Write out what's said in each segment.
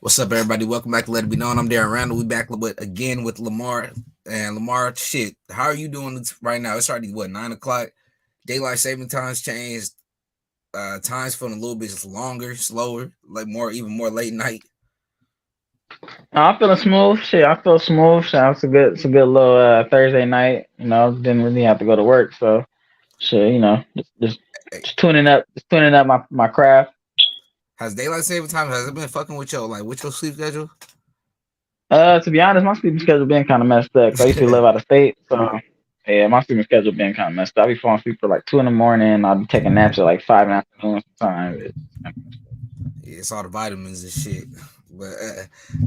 What's up, everybody? Welcome back to Let It Be Known. I'm Darren Randall. We back again with Lamar. And Lamar, shit, how are you doing right now? It's already, 9 o'clock? Daylight saving times changed. Times feeling a little bit longer, slower, like even more late night. I'm feeling smooth. Shit, I feel smooth. Shit, it's a good little Thursday night. Didn't really have to go to work, so shit, Hey, just tuning up my craft. has daylight saving time, has it been fucking with with your sleep schedule? To be honest, my sleeping schedule been kind of messed up. 'Cause I used to live out of state, so yeah, my sleeping schedule been kind of messed up. I be falling asleep for like 2 in the morning. I'll be taking naps at like 5 in the afternoon sometimes. Yeah, it's all the vitamins and shit. But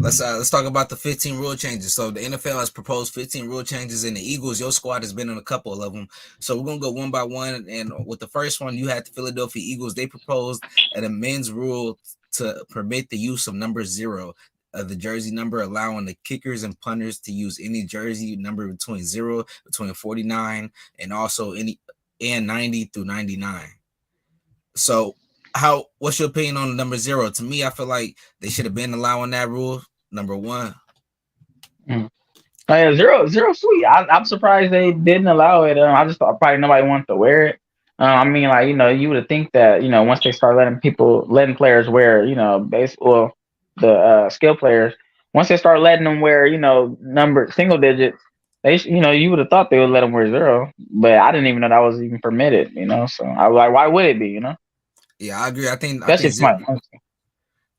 let's talk about the 15 rule changes. So the NFL has proposed 15 rule changes, and the Eagles, your squad has been on a couple of them. So we're gonna go one by one. And with the first one, you had the Philadelphia Eagles. They proposed an amends rule to permit the use of number 0 of the jersey number, allowing the kickers and punters to use any jersey number between 49 and also any and 90 through 99. So what's your opinion on number 0? To me, I feel like they should have been allowing that rule. Number one. Mm. Oh, yeah, zero sweet. I'm surprised they didn't allow it. I just thought probably nobody wanted to wear it. I mean, like you would think that once they start letting players wear, the skill players, once they start letting them wear, number single digits, you would have thought they would let them wear zero. But I didn't even know that was even permitted. So I was like, why would it be? Yeah, I agree. I think Especially if zero. somebody wants to.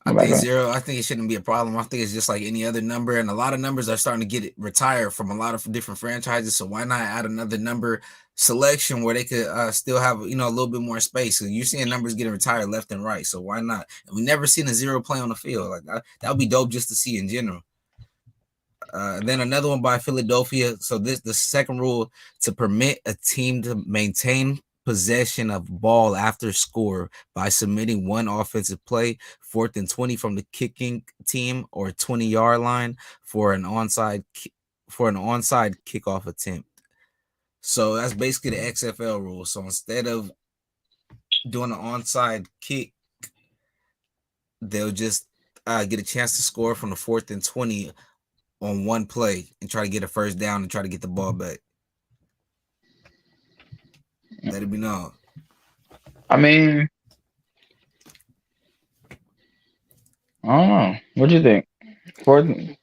I Like, think 0. I think it shouldn't be a problem. I think it's just like any other number, and a lot of numbers are starting to get retired from a lot of different franchises. So why not add another number selection where they could still have a little bit more space? So you're seeing numbers getting retired left and right. So why not? And we never seen a 0 play on the field. Like that would be dope just to see in general. Then another one by Philadelphia. So the second rule to permit a team to maintain possession of ball after score by submitting one offensive play, 4th and 20 from the kicking team or 20-yard line for an onside kickoff attempt. So that's basically the XFL rule. So instead of doing an onside kick, they'll just get a chance to score from the 4th and 20 on one play and try to get a first down and try to get the ball back. Let it be known. I mean, I don't know. What do you think? Fourth. I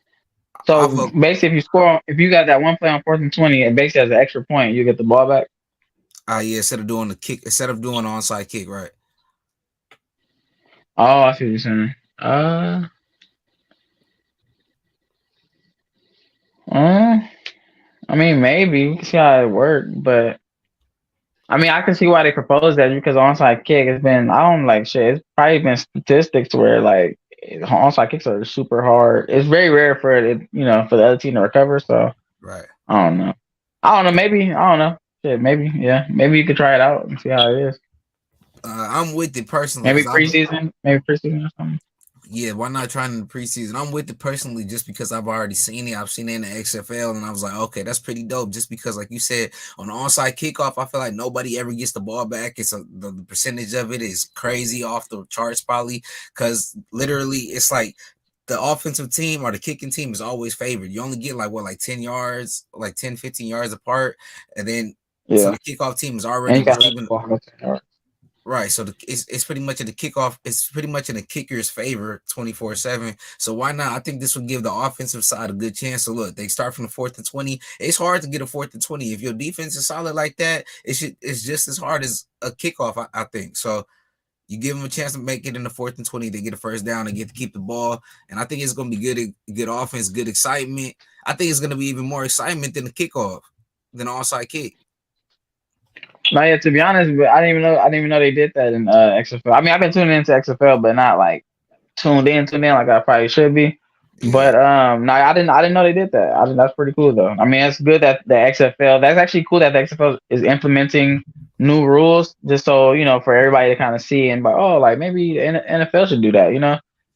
So feel basically, if you got that one play on 4th and 20, it basically as an extra point, you get the ball back. yeah, instead of doing an onside kick, right? Oh, I see what you're saying. Uh, uh, I mean, maybe we can see how it worked, but I mean, I can see why they proposed that because onside kick has been, I don't like shit. It's probably been statistics where like onside kicks are super hard. It's very rare for it, for the other team to recover. So Right. I don't know. I don't know. Maybe I don't know. Shit, maybe yeah. Maybe you could try it out and see how it is. I'm with it personally Maybe because preseason or something. yeah, why not trying in the preseason? I'm with it personally just because I've already seen it. I've seen it in the XFL, and I was like, okay, that's pretty dope. Just because, like you said, on the onside kickoff, I feel like nobody ever gets the ball back. The percentage of it is crazy off the charts, probably because literally it's like the offensive team or the kicking team is always favored. You only get like 10 yards, like 10, 15 yards apart, and then so Yeah, the kickoff team is and already you gotta let the receiving. ball go to the yard. Right, so it's pretty much in the kickoff. It's pretty much in the kicker's favor, 24/7. So why not? I think this would give the offensive side a good chance. So look, they start from the 4th and 20. It's hard to get a 4th and 20 if your defense is solid like that. It's just as hard as a kickoff. I think so. You give them a chance to make it in the 4th and 20. They get a first down. They get to keep the ball, and I think it's going to be good offense, good excitement. I think it's going to be even more excitement than the kickoff, than the onside kick. No, yeah. To be honest, but I didn't even know they did that in XFL. I mean, I've been tuning into XFL, but not like tuned in like I probably should be. Yeah. But no, I didn't know they did that. That's pretty cool though. I mean, it's good that the XFL. That's actually cool that the XFL is implementing new rules, just so for everybody to kind of see and like, oh, like maybe the NFL should do that.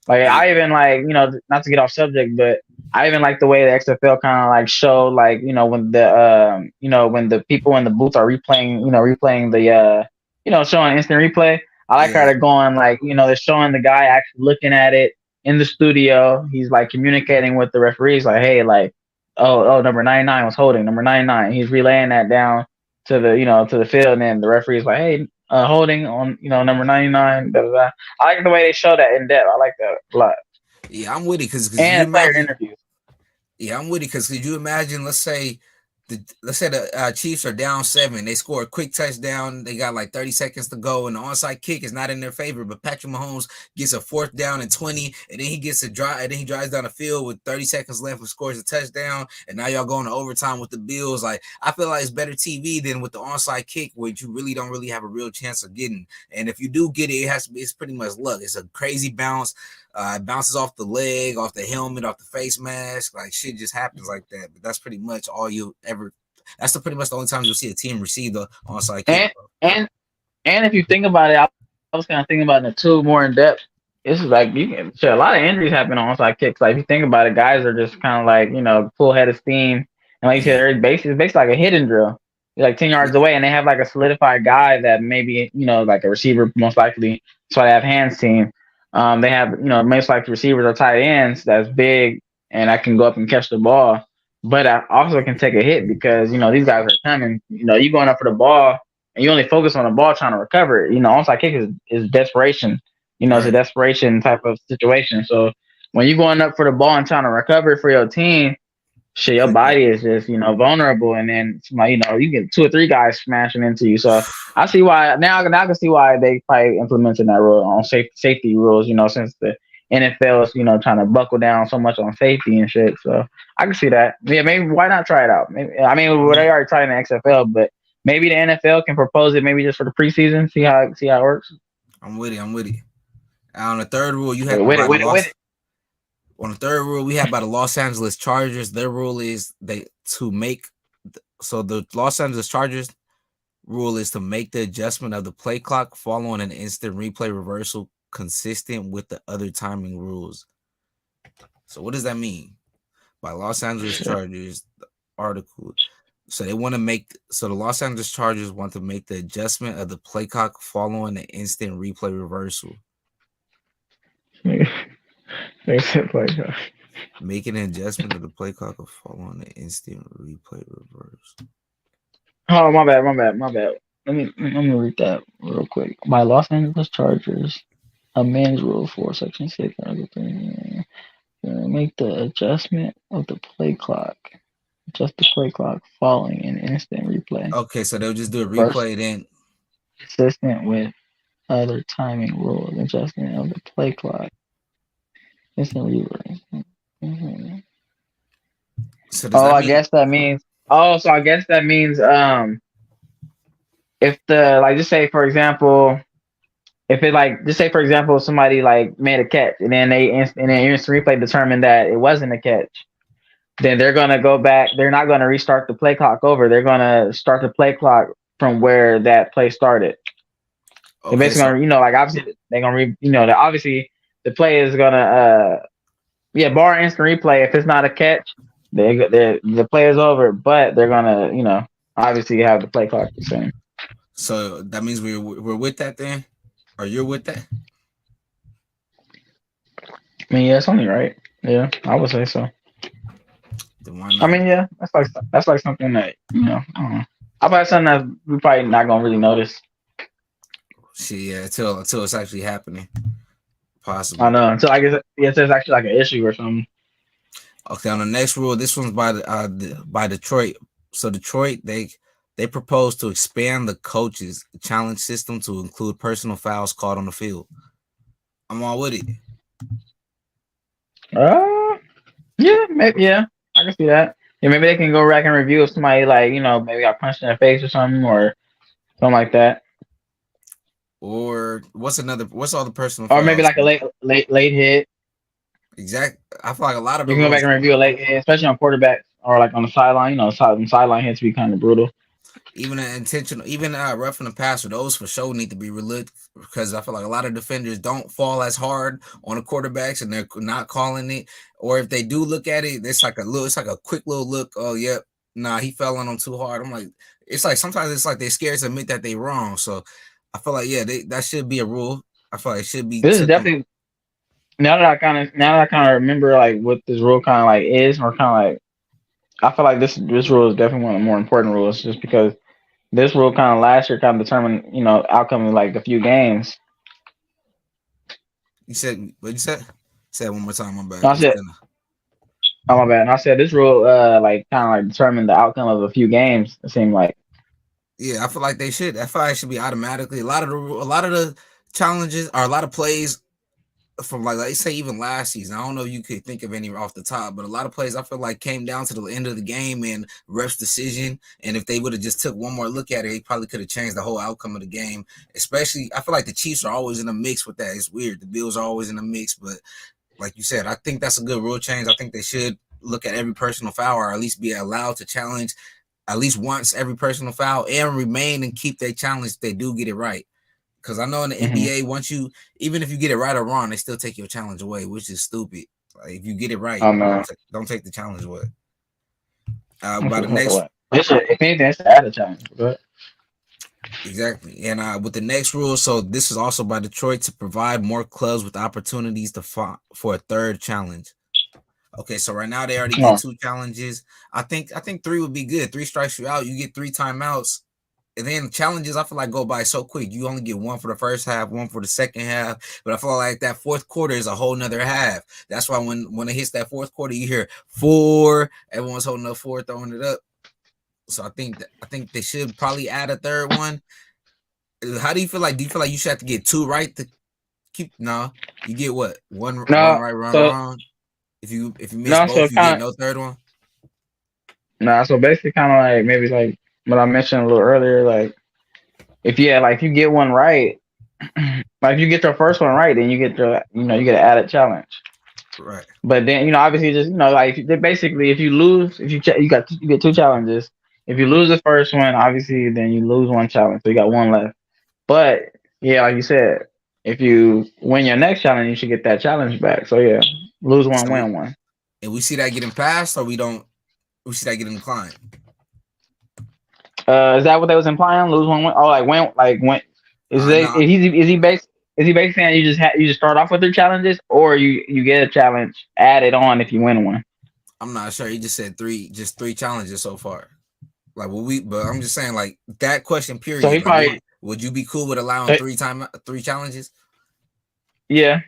Like Yeah. I even like not to get off subject, but I even like the way the XFL kind of like show like when the people in the booth are replaying the showing instant replay. I like how Yeah. they're going like they're showing the guy actually looking at it in the studio. He's like communicating with the referees, like, hey, like, oh, number 99 was holding. Number 99. He's relaying that down to the to the field, and then the referee's like, hey, holding on number 99. Da, da, da. I like the way they show that in depth. I like that a lot. Yeah, I'm with it because you And player imagine. interviews. Yeah, I'm with it because could you imagine? Let's say the Chiefs are down 7. They score a quick touchdown. They got like 30 seconds to go, and the onside kick is not in their favor. But Patrick Mahomes gets a 4th down and 20, and then he gets a drive, and then he drives down the field with 30 seconds left and scores a touchdown. And now y'all going to overtime with the Bills. Like, I feel like it's better TV than with the onside kick, which you really don't really have a real chance of getting. And if you do get it, it's pretty much luck. It's a crazy bounce. It bounces off the leg, off the helmet, off the face mask. Like, shit just happens like that. But that's pretty much all you ever. That's pretty much the only time you'll see a team receive the onside kick. And if you think about it, I was kind of thinking about it too more in depth. It's like a lot of injuries happen on onside kicks. Like, if you think about it, guys are just kind of like full head of steam, and like you said, it's basically like a hidden drill. You're like 10 yards away, and they have like a solidified guy that maybe like a receiver most likely. That's why they have hands team. They have, most likely receivers or tight ends that's big and I can go up and catch the ball, but I also can take a hit because, these guys are coming. You going up for the ball and you only focus on the ball trying to recover it. Onside kick is desperation. It's a desperation type of situation. So when you're going up for the ball and trying to recover for your team, shit, your body is just, vulnerable. And then, you get 2 or 3 guys smashing into you. So I see why now I can see why they probably implemented that rule on safety rules, since the NFL is, trying to buckle down so much on safety and shit. So I can see that. Yeah, maybe why not try it out? Maybe, they already tried in the XFL, but maybe the NFL can propose it maybe just for the preseason, see how it works. I'm with it. On the third rule, you have on the third rule, we have by the Los Angeles Chargers. Their rule is the Los Angeles Chargers rule is to make the adjustment of the play clock following an instant replay reversal consistent with the other timing rules. So what does that mean? By Los Angeles Chargers, the article. So the Los Angeles Chargers want to make the adjustment of the play clock following an instant replay reversal. Making an adjustment of the play clock of following the instant replay reverse. Oh, my bad. Let me read that real quick. By Los Angeles Chargers, amends Rule 4, Section 6, Article 3. Make the adjustment of the play clock. Adjust the play clock following an instant replay. Okay, so they'll just do a replay then. Consistent with other timing rules. Adjustment of the play clock. Instant replay. Mm-hmm. So I guess that means. So I guess that means if just say for example, somebody like made a catch and then instant replay determined that it wasn't a catch, then they're gonna go back. They're not gonna restart the play clock over. They're gonna start the play clock from where that play started. Okay, they're basically gonna, obviously they're gonna obviously the play is gonna bar instant replay. If it's not a catch, the play is over. But they're gonna obviously have the play clock the same. So that means we're with that then, or you're with that? I mean, yeah, it's only right. Yeah, I would say so. I mean, yeah, that's like something that I don't know. About something that we probably not gonna really notice. See, yeah, until it's actually happening. Possibly. I know until I guess there's actually like an issue or something. Okay, on the next rule, this one's by Detroit. So Detroit, they propose to expand the coaches challenge system to include personal fouls called on the field. I'm all with it. Yeah, maybe, yeah, I can see that. Yeah, maybe they can go back and review if somebody maybe got punched in the face or something like that. Or what's all the personal? Or maybe like a late hit. Exactly. I feel like a lot of you can go back and review a late hit, especially on quarterbacks or like on the sideline. Sideline hits be kind of brutal. Even roughing the passer, those for sure need to be relooked because I feel like a lot of defenders don't fall as hard on the quarterbacks and they're not calling it. Or if they do look at it, it's like a quick little look. Oh, yep, he fell on them too hard. I'm like, it's like sometimes it's like they're scared to admit that they're wrong. So I feel like that should be a rule. I feel like it should be. This is definitely now that I kind of remember like what this rule kind of like is, or kind of like I feel like this rule is definitely one of the more important rules, just because this rule kind of last year kind of determined outcome of like a few games. You said what you said? Say it one more time. My bad. No, I said, oh my bad. And I said this rule like kind of like determined the outcome of a few games. It seemed like. Yeah, I feel like they should. I feel like it should be automatically. A lot of the challenges or a lot of plays from like say even last season. I don't know if you could think of any off the top, but a lot of plays I feel like came down to the end of the game and ref's decision. And if they would have just took one more look at it, they probably could have changed the whole outcome of the game. Especially, I feel like the Chiefs are always in the mix with that. It's weird. The Bills are always in the mix, but like you said, I think that's a good rule change. I think they should look at every personal foul or at least be allowed to challenge at least once every personal foul and remain and keep their challenge if they do get it right. Because I know in the NBA, once you, even if you get it right or wrong, they still take your challenge away, which is stupid. Like if you get it right, Oh no. don't take the challenge away. By the next, if anything, it's add a challenge. But exactly, and with the next rule, so this is also by Detroit to provide more clubs with opportunities to for a third challenge. Okay, so right now they already get 2 challenges. I think 3 would be good. 3 strikes you out, you get 3 timeouts. And then challenges, I feel like go by so quick. You only get 1 for the first half, 1 for the second half. But I feel like that fourth quarter is a whole nother half. That's why when it hits that fourth quarter, you hear 4. Everyone's holding up 4, throwing it up. So I think they should probably add a third one. How do you feel like? Do you feel like you should have to get 2 right to keep? No, you get what? One right, wrong. If you miss both, you get no third one. No, so basically, kind of like maybe like what I mentioned a little earlier, like if you get one right, like if you get your first one right, then you get you get an added challenge. Right. But then obviously just like basically if you lose, if you get 2 challenges. If you lose the first one, obviously then you lose 1 challenge, so you got 1 left. But yeah, like you said, if you win your next challenge, you should get that challenge back. So yeah, lose 1, win 1. And we see that getting passed, or we don't. We see that getting declined. Is that what they was implying? Lose 1 win? Oh, when is he basically saying you just start off with 3 challenges, or you get a challenge added on if you win 1? I'm not sure. He just said 3 challenges so far. Like but I'm just saying like that question period. So he probably, would you be cool with allowing 3 challenges? Yeah.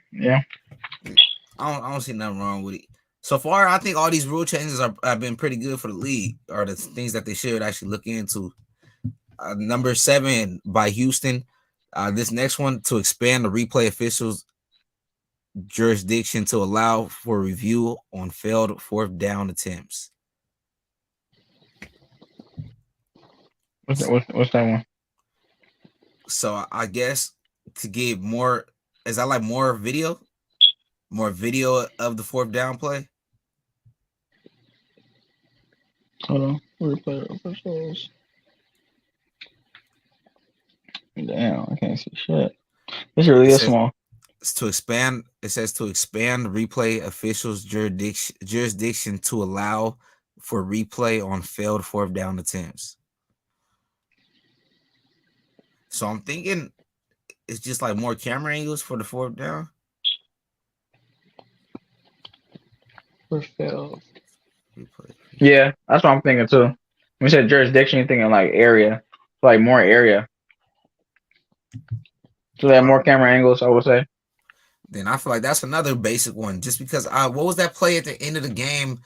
I don't see nothing wrong with it. So far, I think all these rule changes have been pretty good for the league, or the things that they should actually look into. Number 7 by Houston. This next one to expand the replay officials' jurisdiction to allow for review on failed 4th down attempts. What's that one? So I guess to give more, is that like more video of the 4th down play? Hold on, replay officials. Damn, I can't see shit. This really is small. It's to expand. It says to expand replay officials' jurisdiction to allow for replay on failed 4th down attempts. So I'm thinking it's just like more camera angles for the 4th down. For failed replay. Yeah, that's what I'm thinking too. When you said jurisdiction, you're thinking like area, like more area. So they have more camera angles, I would say. Then I feel like that's another basic one. Just because what was that play at the end of the game?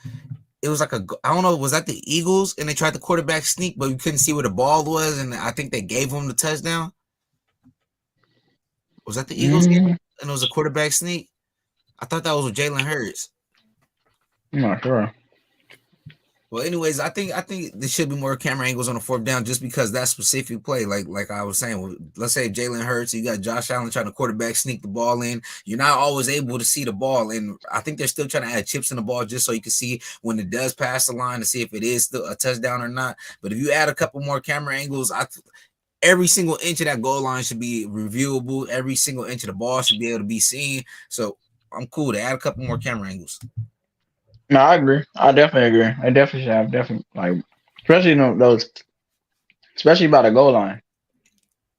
It was like I don't know, was that the Eagles? And they tried the quarterback sneak, but we couldn't see where the ball was, and I think they gave him the touchdown. Was that the Eagles game? And it was a quarterback sneak? I thought that was with Jalen Hurts. I'm not sure. Well, anyways, I think there should be more camera angles on the 4th down just because that specific play, like I was saying, let's say Jalen Hurts, you got Josh Allen trying to quarterback sneak the ball in. You're not always able to see the ball, and I think they're still trying to add chips in the ball just so you can see when it does pass the line to see if it is still a touchdown or not. But if you add a couple more camera angles, every single inch of that goal line should be reviewable. Every single inch of the ball should be able to be seen. So I'm cool to add a couple more camera angles. No, I agree. I definitely agree. I definitely should have like, especially those, especially by the goal line.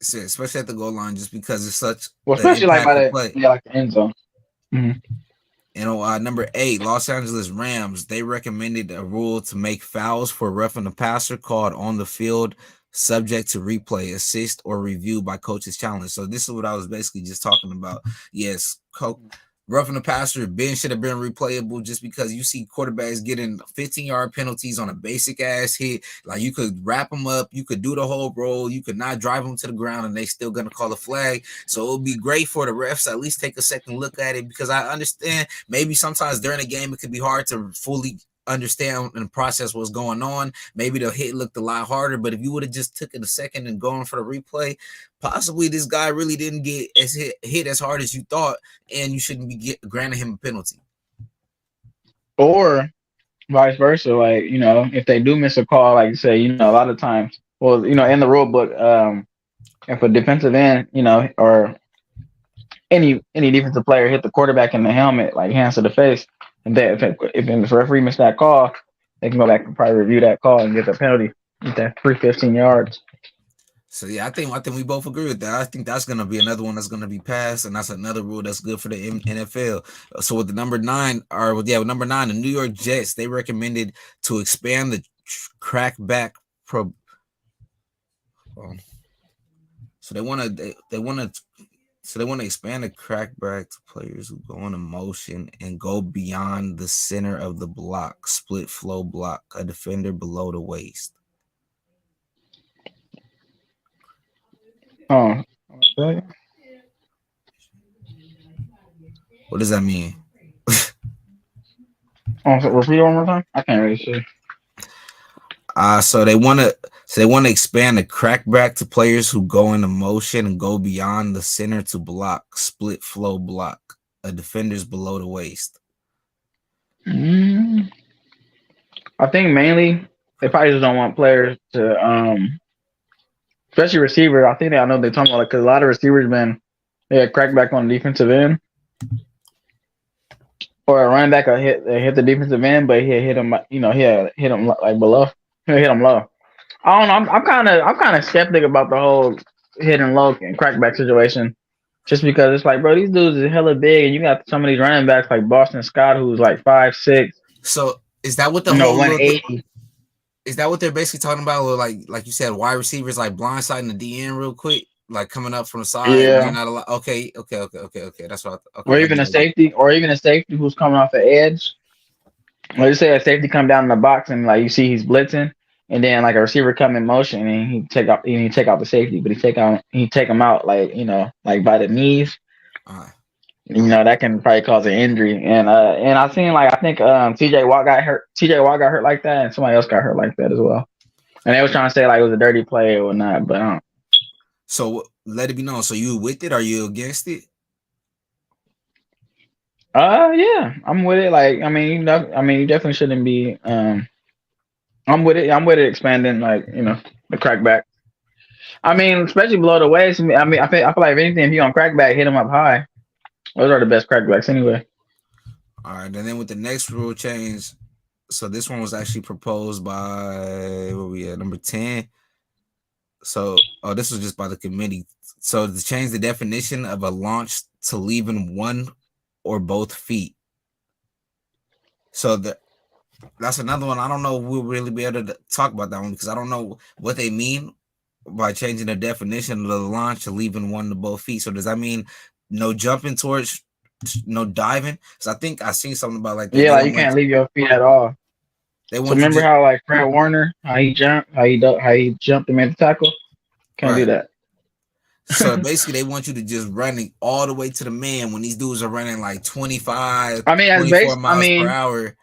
Especially at the goal line, just because it's such. Well, especially like by the like the end zone. Mhm. Number 8, Los Angeles Rams. They recommended a rule to make fouls for roughing the passer called on the field subject to replay, assist, or review by coach's challenge. So this is what I was basically just talking about. Yes, roughing the passer, Ben should have been replayable just because you see quarterbacks getting 15-yard penalties on a basic ass hit. Like you could wrap them up, you could do the whole roll, you could not drive them to the ground, and they still gonna call a flag. So it would be great for the refs to at least take a second look at it, because I understand maybe sometimes during a game it could be hard to fully understand and process what's going on. Maybe the hit looked a lot harder, but if you would have just took it a second and gone for the replay, possibly this guy really didn't get as hit as hard as you thought, and you shouldn't be granting him a penalty. Or vice versa, like, you know, if they do miss a call, like you say, you know, a lot of times, well, you know, in the rule book, if a defensive end, you know, or any defensive player hit the quarterback in the helmet, like hands to the face, and if the referee missed that call, they can go back and probably review that call and get the penalty, get that free 15 yards. So yeah, I think we both agree with that. I think that's gonna be another one that's gonna be passed, and that's another rule that's good for the NFL. So with the number 9, with number 9, the New York Jets, they recommended to expand the crackback pro. So they want to expand the crackback to players who go into motion and go beyond the center of the block, split flow block, a defender below the waist. Oh, what does that mean? Repeat one more time. I can't really see. So they want to expand the crackback to players who go into motion and go beyond the center to block, split flow block, a defender's below the waist. I think mainly they probably just don't want players to, especially receivers. I think I know they're talking about, because a lot of receivers they had crackback on the defensive end, or a running back hit the defensive end, but he hit him, you know, hit him like below. He'll hit him low. I don't know. I'm kind of skeptic about the whole hitting low and crackback situation, just because it's like, bro, these dudes are hella big, and you got some of these running backs like Boston Scott, who's like 5'6". So is that what the whole 180? Is that what they're basically talking about? Like you said, wide receivers like blindsiding the DN real quick, like coming up from the side. Yeah. Not a lot. Okay. That's what. Or even a safety, who's coming off the edge. Let's say a safety come down in the box and like you see he's blitzing, and then like a receiver come in motion and he take out the safety, but he take him out, like, you know, like by the knees. You know, that can probably cause an injury. And I seen, like, I think TJ Watt got hurt. TJ Watt got hurt like that, and somebody else got hurt like that as well. And they was trying to say like it was a dirty play or not, but So let it be known. So you with it? Are you against it? Yeah, I'm with it. Like, I mean, you definitely shouldn't be. I'm with it. I'm with it expanding, like, you know, the crackback. I mean, especially below the waist. I mean, I feel like if anything, if you on crackback, hit them up high. Those are the best crackbacks anyway. All right, and then with the next rule change, so this one was actually proposed by, where we at, number 10. So, this was just by the committee. So to change the definition of a launch to leaving one or both feet. So that's another one. I don't know if we'll really be able to talk about that one, because I don't know what they mean by changing the definition of the launch to leaving one to both feet. So does that mean no jumping towards, no diving? Because I think I seen something about like that. Yeah, like you can't leave your feet at all. So remember how like Fred Warner, how he jumped and made the tackle? Can't do that. So basically, they want you to just running all the way to the man when these dudes are running like 25, 24 miles per hour.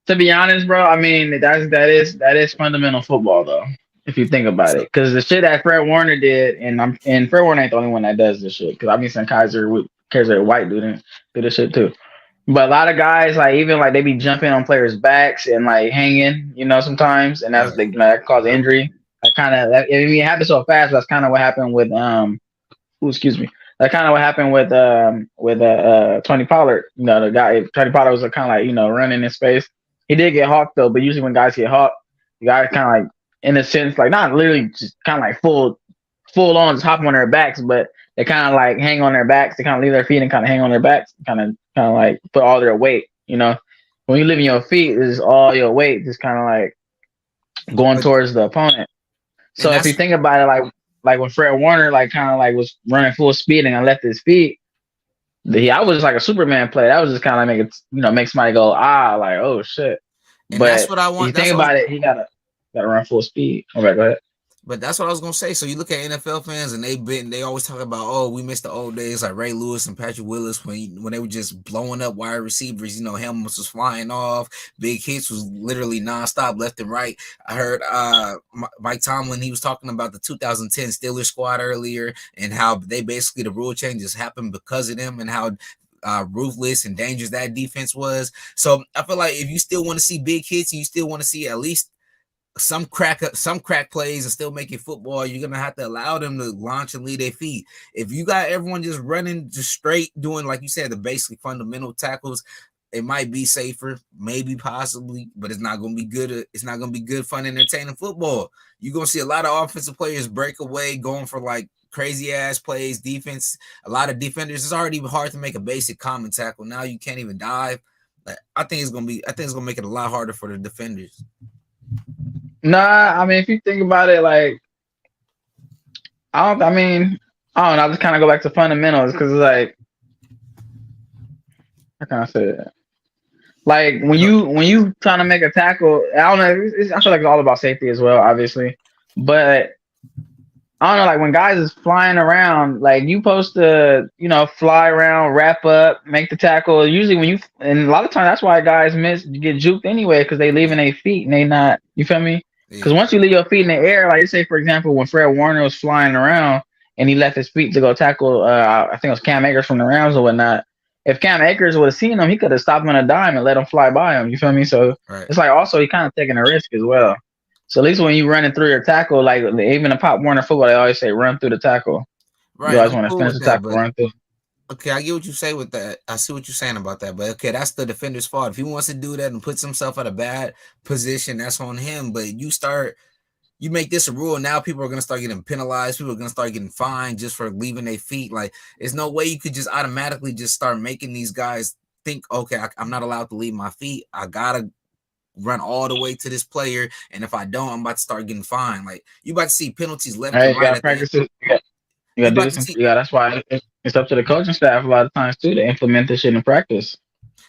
To be honest, bro, I mean that is fundamental football though, if you think about it. Because the shit that Fred Warner did, and Fred Warner ain't the only one that does this shit. Because I've been seeing Kaiser White do this shit too. But a lot of guys, like, even like they be jumping on players' backs and like hanging, you know, sometimes, and that's that cause injury. It happened so fast. That's kind of what happened with That kind of what happened with Tony Pollard. You know, the guy Tony Pollard was kind of like, you know, running in space. He did get hawked though, but usually when guys get hawked, the guy kind of like, in a sense, like not literally just kind of like full on just hopping on their backs, but they kind of like hang on their backs. They kind of leave their feet and kind of hang on their backs, kind of like put all their weight. You know, when you leave your feet, is all your weight just kind of like going But towards the opponent. and So if you that's think about it, like when Fred Warner like kind of like was running full speed and I left his feet, I was just like a Superman play. That was just kind of make it, make somebody go like, oh shit. and that's But what I if you want. think about it, he gotta run full speed. Okay, go ahead. But that's what I was gonna say. So you look at NFL fans, and they always talk about, oh, we missed the old days like Ray Lewis and Patrick Willis when they were just blowing up wide receivers. You know, helmets was flying off, big hits was literally nonstop, left and right. I heard Mike Tomlin, he was talking about the 2010 Steelers squad earlier, and how they basically the rule changes happened because of them, and how ruthless and dangerous that defense was. So I feel like if you still want to see big hits, and you still want to see at least some crack plays and still making football, you're gonna have to allow them to launch and lead their feet. If you got everyone just running just straight, doing like you said, the basic fundamental tackles, it might be safer, maybe possibly, but it's not gonna be good. It's not gonna be good, fun, entertaining football. You're gonna see a lot of offensive players break away, going for like crazy ass plays. Defense, a lot of defenders. It's already hard to make a basic common tackle. Now you can't even dive. I think it's gonna make it a lot harder for the defenders. Nah, I mean, if you think about it, like, I don't know. I just kind of go back to fundamentals because it's like, how can I say that? Like when you trying to make a tackle, I don't know. I feel like it's all about safety as well, obviously. But I don't know, like when guys is flying around, like you supposed to, fly around, wrap up, make the tackle. Usually and a lot of times that's why guys get juked anyway, because they leaving their feet and they not, you feel me? Because once you leave your feet in the air, like say for example, when Fred Warner was flying around and he left his feet to go tackle, I think it was Cam Akers from the Rams or whatnot. If Cam Akers would have seen him, he could have stopped him on a dime and let him fly by him. You feel me? So It's like also he kind of taking a risk as well. So at least when you running through your tackle, like even in Pop Warner football, they always say run through the tackle. Right. You always want to finish the tackle, run through. Okay, I get what you say with that. I see what you're saying about that. But okay, that's the defender's fault. If he wants to do that and puts himself at a bad position, that's on him. But you make this a rule, now people are going to start getting penalized. People are going to start getting fined just for leaving their feet. Like, there's no way you could just automatically just start making these guys think, okay, I'm not allowed to leave my feet. I got to run all the way to this player. And if I don't, I'm about to start getting fined. Like, you about to see penalties left and right. You got to practice it. You got to do this. Yeah, that's why it's up to the coaching staff a lot of times, too, to implement this shit in practice.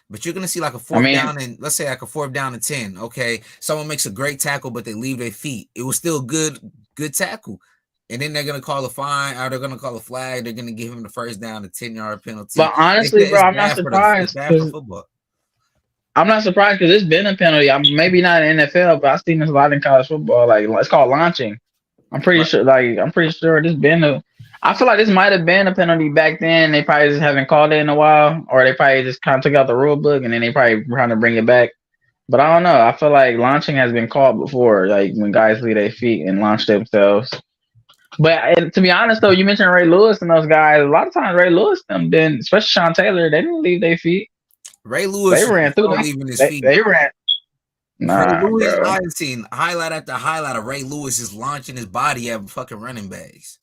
But you're going to see like a fourth down and let's say like a 4th down and 10. Okay. Someone makes a great tackle, but they leave their feet. It was still good tackle. And then they're going to call a fine or they're going to call a flag. They're going to give him the 1st down, a 10-yard penalty. But honestly, bro, I'm not surprised. I'm not surprised because it's been a penalty. Maybe not in NFL, but I've seen this a lot in college football. Like it's called launching. I'm pretty sure this been I feel like this might have been a penalty back then. They probably just haven't called it in a while, or they probably just kind of took out the rule book and then they probably trying to bring it back. But I don't know. I feel like launching has been called before, like when guys leave their feet and launch themselves. But to be honest, though, you mentioned Ray Lewis and those guys. A lot of times, Ray Lewis especially Sean Taylor, they didn't leave their feet. Ray Lewis, they ran through them. Leaving his feet. They ran. Nah, Lewis, bro. I've seen highlight after highlight of Ray Lewis just launching his body at fucking running backs.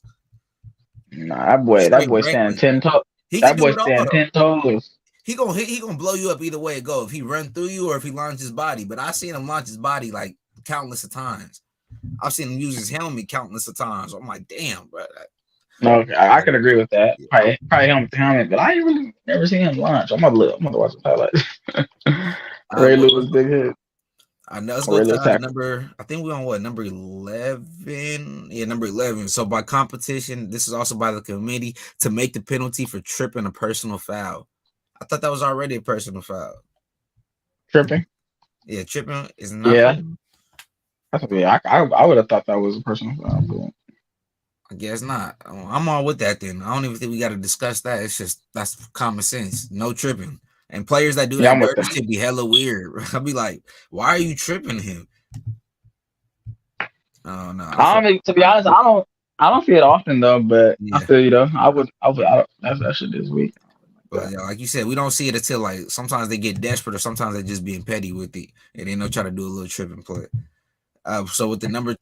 Nah, that boy standing 10 toes. That boy standing 10 toes. He gonna blow you up either way it go. If he run through you or if he launches his body. But I've seen him launch his body like countless of times. I've seen him use his helmet countless of times. I'm like, damn, bro. No, I could agree with that. Probably helmet to helmet, but I ain't really never seen him launch. I'm gonna watch the highlights. Ray Lewis big hit. I know. Let's go to number. I think we're on number 11. Yeah, number 11. So by competition, this is also by the committee to make the penalty for tripping a personal foul. I thought that was already a personal foul. Tripping. Yeah, tripping is not. Yeah. I would have thought that was a personal foul. But I guess not. I'm all with that then. I don't even think we got to discuss that. It's just that's common sense. No tripping. And players that do that dirty shit be hella weird. I'll be like, why are you tripping him? Oh no. To be honest, I don't see it often though, but yeah. I feel you though. I would that shit this week. But yeah, like you said, we don't see it until like sometimes they get desperate or sometimes they're just being petty with it. And then they'll try to do a little tripping play. So with the number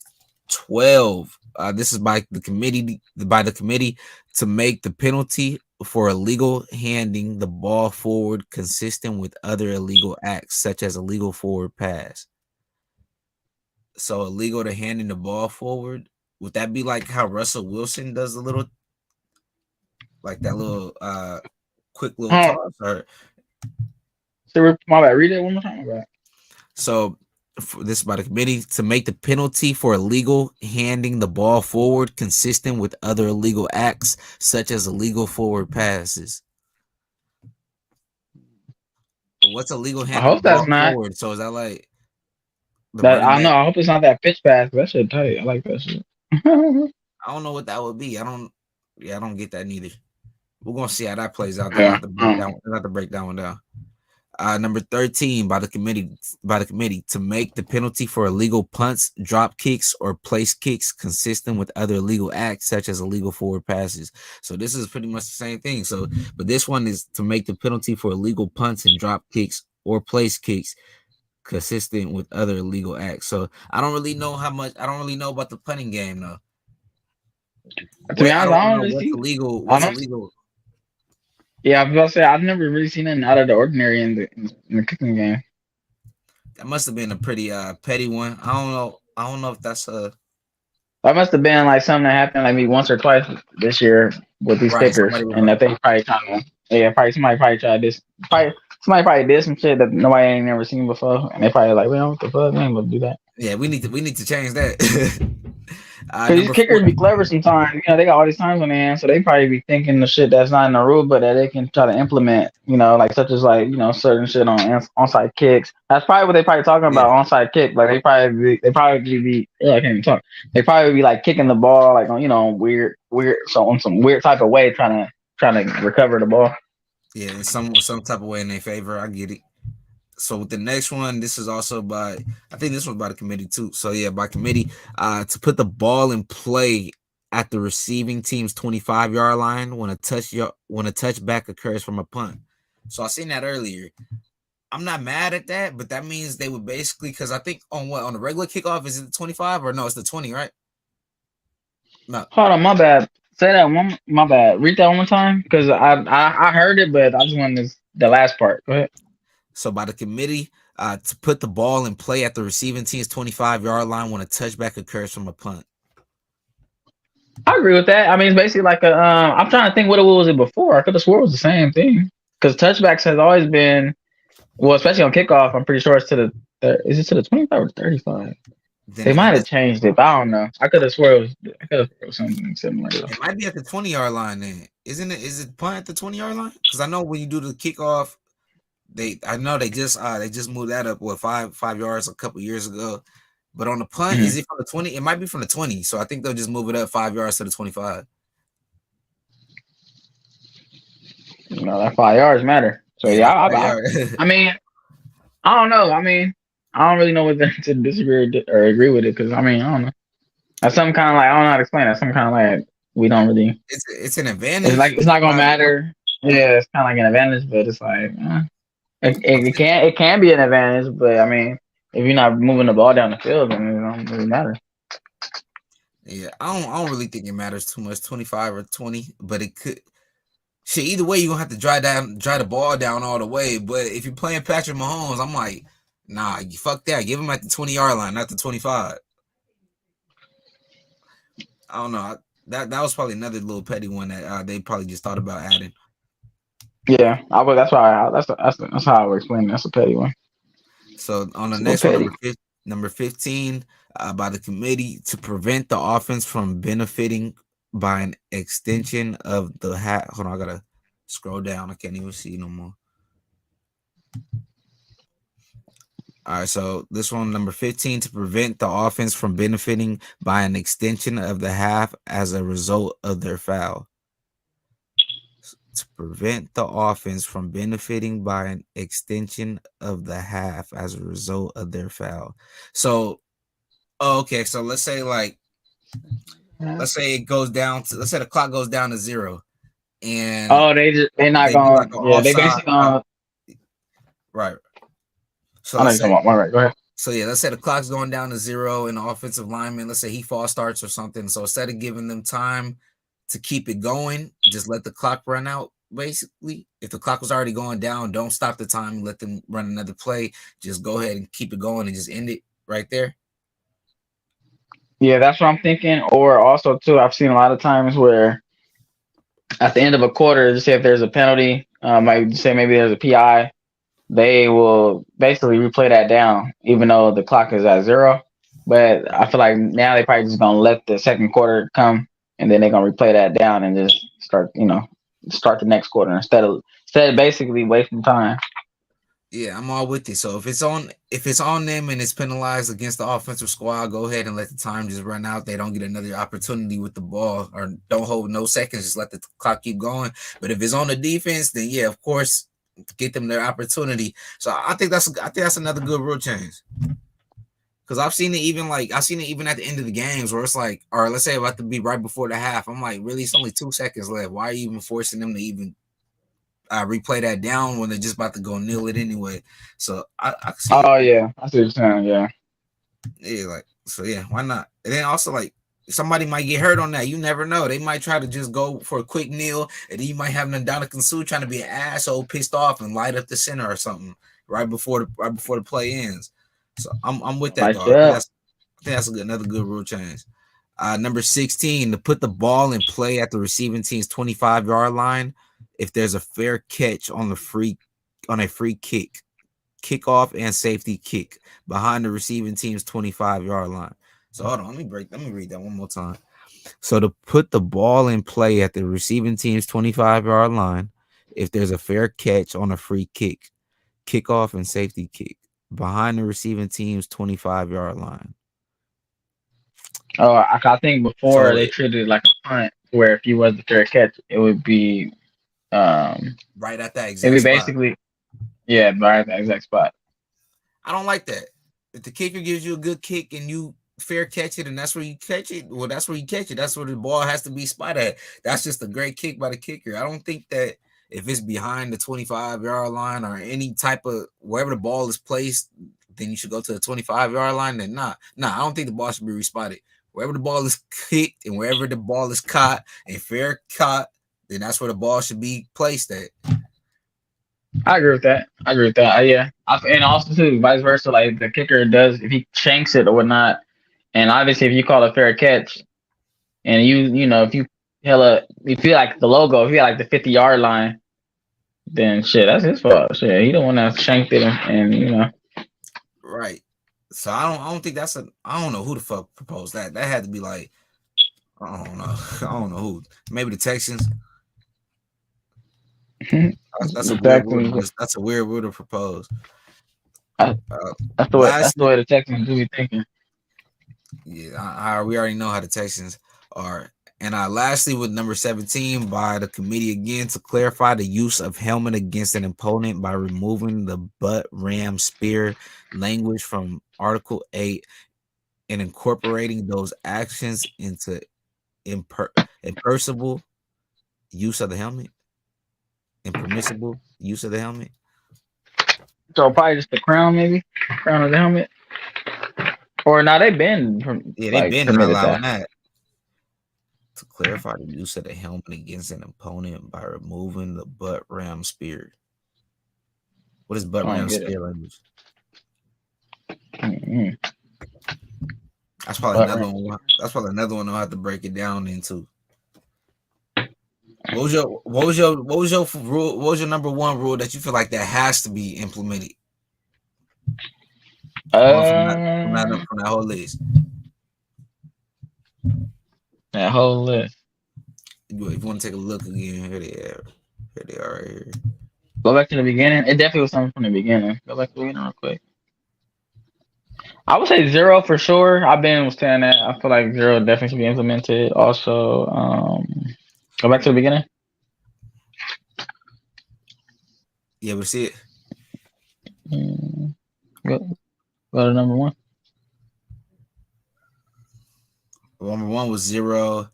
12, this is by the committee to make the penalty for illegal handing the ball forward consistent with other illegal acts, such as illegal forward pass. So illegal to handing the ball forward. Would that be like how Russell Wilson does a little, like that little quick little Oh, toss? Or so my bad. Read it one more time. My bad. so this is by the committee to make the penalty for illegal handing the ball forward consistent with other illegal acts, such as illegal forward passes. What's illegal I handing the hope that's ball not forward? So is that like the that. running I know. back? I hope it's not that pitch pass. That shit tight. I like that shit. I don't know what that would be. I don't get that neither. We're gonna see how that plays out. They're gonna have to break down. They're gonna have to break that one down. Number 13 by the committee to make the penalty for illegal punts, drop kicks, or place kicks consistent with other illegal acts such as illegal forward passes. So this is pretty much the same thing. So, but this one is to make the penalty for illegal punts and drop kicks or place kicks consistent with other illegal acts. So I don't really know about the punting game though. To be I honest, don't I don't know really what's see. illegal. I What's don't. illegal? Yeah, I was about to say I've never really seen anything out of the ordinary in the kicking game. That must have been a pretty petty one. I don't know. I don't know if that's a That must have been like something that happened like maybe once or twice this year with these right. kickers, Somebody was and like, that they probably trying to. Yeah, probably somebody probably tried this. Somebody probably did some shit that nobody ain't never seen before, and they probably like, well, what the fuck, we ain't gonna do that. yeah, we need to change that. Cause these Number kickers 4. be clever sometimes. You know, they got all these times on their hands, so they probably be thinking the shit that's not in the rule, but that they can try to implement. You know, like such as like certain shit on onside kicks. That's probably what they probably talking Yeah, about onside kick. Like they probably be yeah, I can't even talk. They probably be like kicking the ball like on weird so on some weird type of way trying to recover the ball. yeah, in some type of way in their favor. I get it. So with the next one, this is also by I think this one's by the committee too. So yeah, by committee, to put the ball in play at the receiving team's 25-yard line when a touchback occurs from a punt. So I seen that earlier. I'm not mad at that, but that means they would basically because I think on the regular kickoff is it the 25 or no? It's the 20, right? No. Hold on, my bad. Say that one. My bad. Read that one more time because I heard it, but I just wanted the last part. Go ahead. So by the committee, to put the ball in play at the receiving team's 25-yard line when a touchback occurs from a punt. I agree with that. I mean, it's basically like a. I'm trying to think what was it before. I could have swore it was the same thing because touchbacks has always been, well, especially on kickoff. I'm pretty sure it's to the. Is it to the 25 or 35? Then They might have changed it, but I don't know. I could have swore it was something similar. it might be at the 20-yard line then. Isn't it? Is it punt at the 20-yard line? Because I know when you do the kickoff, I know they just moved that up 5 yards a couple years ago. But on the punt, is it from the 20? It might be from the 20. So I think they'll just move it up 5 yards to the 25. That 5 yards matter. So yeah, I mean, I don't know. I mean, I don't really know whether to disagree or agree with it because I mean, I don't know. That's some kind of like I don't know how to explain that. Some kind of like we don't really. It's an advantage. It's like it's not gonna matter. Yeah, it's kind of like an advantage, but it's like it can be an advantage, but I mean, if you're not moving the ball down the field, then it don't really matter. Yeah, I don't really think it matters too much, 25 or 20, but it could. Shit, either way, you're gonna have to drive the ball down all the way. But if you're playing Patrick Mahomes, I'm like, nah, you fuck that. Give him at the 20-yard line, not the 25. I don't know. That was probably another little petty one that they probably just thought about adding. Yeah, that's why that's how I would explain it. That's a petty one. So on the next one, number 15, by the committee to prevent the offense from benefiting by an extension of the hat. Hold on, I gotta scroll down. I can't even see no more. All right, so this one, number 15, to prevent the offense from benefiting by an extension of the half as a result of their foul. To prevent the offense from benefiting by an extension of the half as a result of their foul. So, okay, so let's say it goes down to, let's say the clock goes down to 0, and they're not going. Yeah, they basically going. Right. So I know right. Go ahead. So yeah, let's say the clock's going down to 0 and the offensive lineman, let's say he false starts or something. So instead of giving them time to keep it going, just let the clock run out. Basically, if the clock was already going down, don't stop the time. Let them run another play. Just go ahead and keep it going and just end it right there. Yeah, that's what I'm thinking. Or also too, I've seen a lot of times where at the end of a quarter, just say if there's a penalty, like say maybe there's a PI, they will basically replay that down, even though the clock is at zero. But I feel like now they probably just gonna let the second quarter come, and then they're gonna replay that down and just start, start the next quarter instead of basically wasting time. Yeah, I'm all with you. So if it's on them and it's penalized against the offensive squad, go ahead and let the time just run out. They don't get another opportunity with the ball, or don't hold no seconds. Just let the clock keep going. But if it's on the defense, then yeah, of course, get them their opportunity. So I think that's another good rule change. Because I've seen it even at the end of the games where it's like, or let's say about to be right before the half. I'm like, really, it's only 2 seconds left. Why are you even forcing them to even replay that down when they're just about to go nil it anyway? So I can see it. Oh yeah, I see what you're saying. Yeah. Yeah, like so. Yeah, why not? And then also like somebody might get hurt on that. You never know. They might try to just go for a quick kneel, and then you might have Ndamukong Suh trying to be an asshole, pissed off, and light up the center or something right before the play ends. So I'm with that Like though. yeah. I think that's another good rule change. Number 16, to put the ball in play at the receiving team's 25-yard line if there's a fair catch on a free kick, kickoff, and safety kick behind the receiving team's 25-yard line. So hold on, let me read that one more time. So to put the ball in play at the receiving team's 25-yard line if there's a fair catch on a free kick, kickoff, and safety kick behind the receiving team's 25-yard line. Oh, I think before So they treated it like a punt, where if you was the fair catch, it would be um, right at that it'd exact be spot. basically yeah, right at the exact spot. I don't like that. If the kicker gives you a good kick and you fair catch it and that's where you catch it, well, that's where you catch it. That's where the ball has to be spot at. That's just a great kick by the kicker. I don't think that if it's behind the 25-yard line or any type of wherever the ball is placed, then you should go to the 25-yard line. Then I don't think the ball should be respotted. Wherever the ball is kicked and wherever the ball is caught and fair caught, then that's where the ball should be placed at. I agree with that. I agree with that. Yeah, and also too, vice versa. Like the kicker does, if he shanks it or whatnot, and obviously if you call a fair catch, and if you if you like the logo, if you like the 50-yard line, then shit, that's his fault. Shit, he don't want to shanked it, and. Right. So I don't think I don't know who the fuck proposed that. That had to be like I don't know. I don't know who. Maybe the Texans. That's a The weird rule. Texans. That's a weird rule to propose. I, Uh, that's the lastly, way the Texans do be thinking. yeah, we already know how the Texans are. And lastly, with number 17, by the committee again to clarify the use of helmet against an opponent by removing the butt ram spear language from Article 8 and incorporating those actions into impermissible use of the helmet. Impermissible use of the helmet. So probably just the crown, maybe crown of the helmet, or now they've been Yeah, they've like been not permitted allowing that. that. To clarify the use of the helmet against an opponent by removing the butt ram spear. What is butt I don't ram get it. spear language? Mm-hmm. That's probably But another one. That's probably another one I'll have to break it down into. What was your rule? What was your number one rule that you feel like that has to be implemented? Going from that from that um, from that whole list. that whole list. If you want to take a look again, here they are. Here they are right here. Go back to the beginning. It definitely was something from the beginning. Go back to the beginning real quick. I would say zero for sure. I've been saying that. I feel like zero definitely should be implemented. Also, go back to the beginning. Yeah, but see it. Mm, go, go to number one. Number one was zero.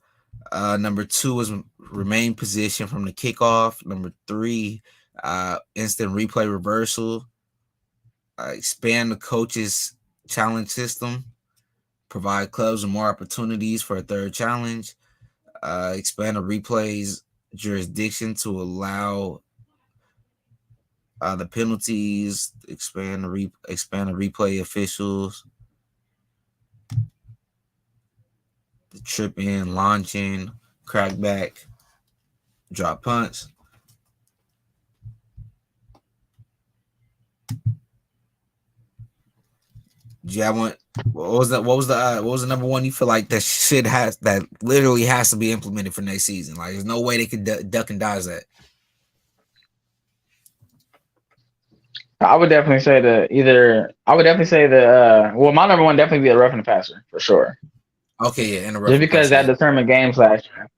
Number two was remain position from the kickoff. Number three, instant replay reversal. Expand the coaches challenge system. Provide clubs with more opportunities for a third challenge. expand the replays jurisdiction to allow the penalties. Expand the replay officials. The tripping, launching, crackback, drop punts. Do you have one? What was the number one you feel like that literally has to be implemented for next season? Like, there's no way they could duck and dodge that. I would definitely say well, my number one definitely be a roughing the passer for sure. Okay, yeah, just because that determined games last year.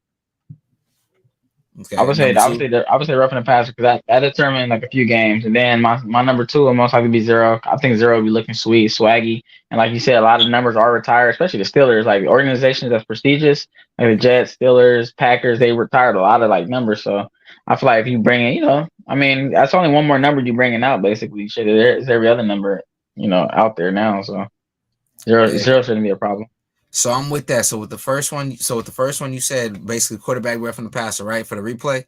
Okay, I would say roughing the passer because that determined like a few games, and then my number two will most likely be Zero. I think Zero will be looking sweet, swaggy, and like you said, a lot of numbers are retired, especially the Steelers. Like organizations that's prestigious, like the Jets, Steelers, Packers, they retired a lot of like numbers. So I feel like if you bring in, I mean, that's only one more number you're bringing out. Basically, shit, there's every other number, out there now. So zero shouldn't be a problem. So I'm with that. So with the first one, you said basically quarterback roughing the passer, right, for the replay.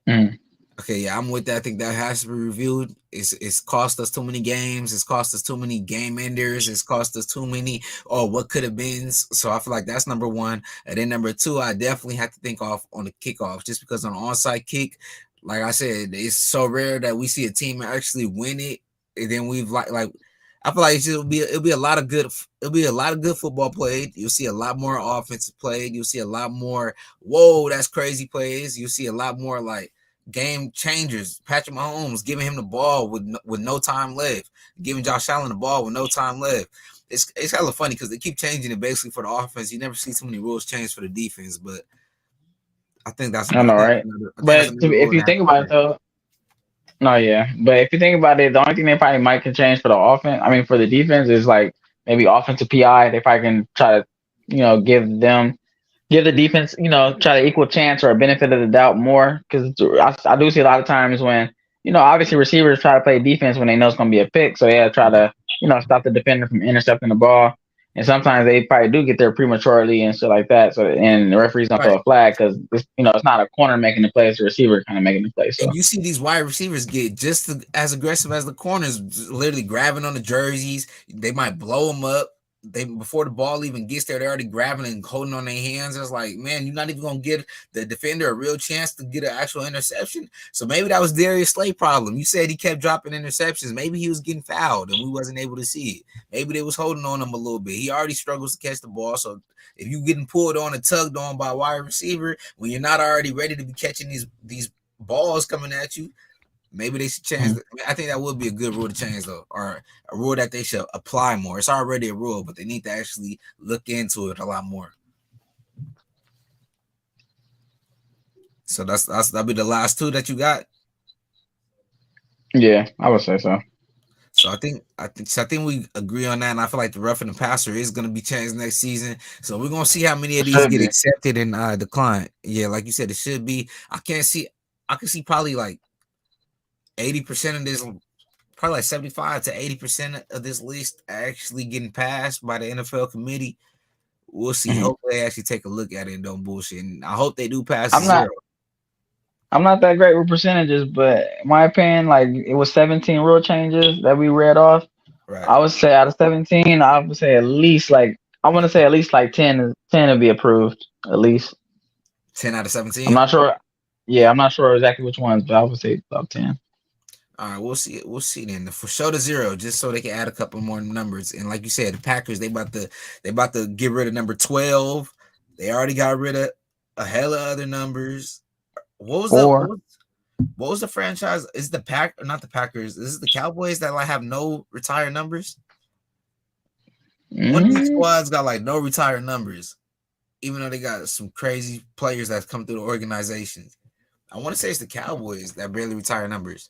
Okay, yeah, I'm with that. I think that has to be reviewed. It's cost us too many games. It's cost us too many game enders. It's cost us too many what could have been. So I feel like that's number one. And then number two, I definitely have to think off on the kickoff, just because on the onside kick, like I said, it's so rare that we see a team actually win it. And then we've like I feel like it'll be a lot of good football played. You'll see a lot more offensive played. You'll see a lot more whoa, that's crazy plays. You'll see a lot more like game changers. Patrick Mahomes giving him the ball with no time left, giving Josh Allen the ball with no time left. It's hella funny because they keep changing it basically for the offense. You never see so many rules change for the defense, but I think that's right. But if you think about it though. No, yeah. But if you think about it, the only thing they probably might can change for the offense, I mean, for the defense is like maybe offensive PI. They probably can try to, give the defense, try to equal chance or a benefit of the doubt more. Because I do see a lot of times when, obviously receivers try to play defense when they know it's going to be a pick. So they try to, stop the defender from intercepting the ball. And sometimes they probably do get there prematurely and shit like that. So, and the referees don't throw a flag because it's not a corner making the play; it's a receiver kind of making the play. So. And you see these wide receivers get just as aggressive as the corners, literally grabbing on the jerseys. They might blow them up. Before the ball even gets there, they're already grabbing and holding on their hands. It's like, man, you're not even gonna give the defender a real chance to get an actual interception. So maybe that was Darius Slay's problem. You said he kept dropping interceptions. Maybe he was getting fouled and we wasn't able to see it. Maybe they was holding on him a little bit. He already struggles to catch the ball. So if you getting pulled on and tugged on by a wide receiver when you're not already ready to be catching these balls coming at you, maybe they should change. I think that would be a good rule to change, though, or a rule that they should apply more. It's already a rule, but they need to actually look into it a lot more. So that'll be the last two that you got. Yeah, I would say so. So I think we agree on that, and I feel like the roughing the passer is going to be changed next season. So we're going to see how many of these get accepted and declined. Yeah, like you said, it should be. I can see probably like 80% of this, probably like 75 to 80% of this list actually getting passed by the NFL committee. We'll see. Hopefully they actually take a look at it and don't bullshit. And I hope they do pass zero. I'm not that great with percentages, but in my opinion, like it was 17 rule changes that we read off. Right. I would say out of 17, I would say at least like 10 will be approved. At least 10 out of 17. I'm not sure. Yeah, I'm not sure exactly which ones, but I would say about 10. All right, we'll see. We'll see then. For show to zero, just so they can add a couple more numbers. And like you said, the Packers they about to get rid of number 12. They already got rid of a hell of other numbers. What was the franchise? Is the not the Packers? Is it the Cowboys that like have no retired numbers? One of these squads got like no retired numbers, even though they got some crazy players that come through the organization. I want to say it's the Cowboys that barely retire numbers.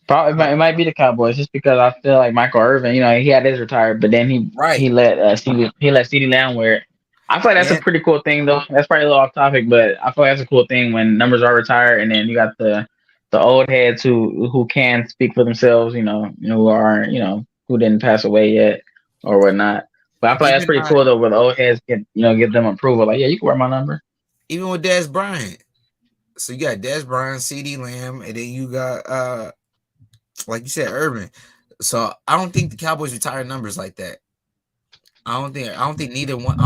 Probably it might be the Cowboys just because I feel like Michael Irvin, he had his retired, but then he let CeeDee Lamb wear it. I feel like that's a pretty cool thing though. That's probably a little off topic, but I feel like that's a cool thing when numbers are retired and then you got the old heads who can speak for themselves, who are who didn't pass away yet or whatnot. But I feel like that's Even pretty cool though, when the old heads give them approval. Like, yeah, you can wear my number. even with Dez Bryant. So you got Dez Bryant, CeeDee Lamb, and then you got like you said, Irvin. So I don't think the Cowboys retire numbers like that. I don't think neither one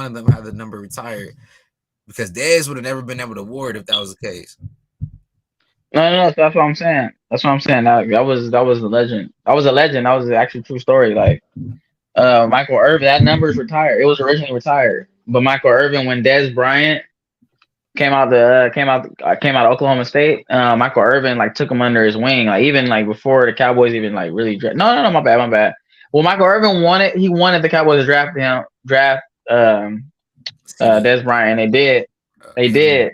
of them have the number retired, because Dez would have never been able to award if that was the case. No, that's what I'm saying. That was a legend. That was a legend. That was actually a true story. Like Michael Irvin, that number is retired. It was originally retired, but Michael Irvin, when Dez Bryant came out of Oklahoma State, Michael Irvin like took him under his wing. Like even like before the Cowboys even like really no, my bad. Well, Michael Irvin wanted the Cowboys to draft Dez Bryant. They did.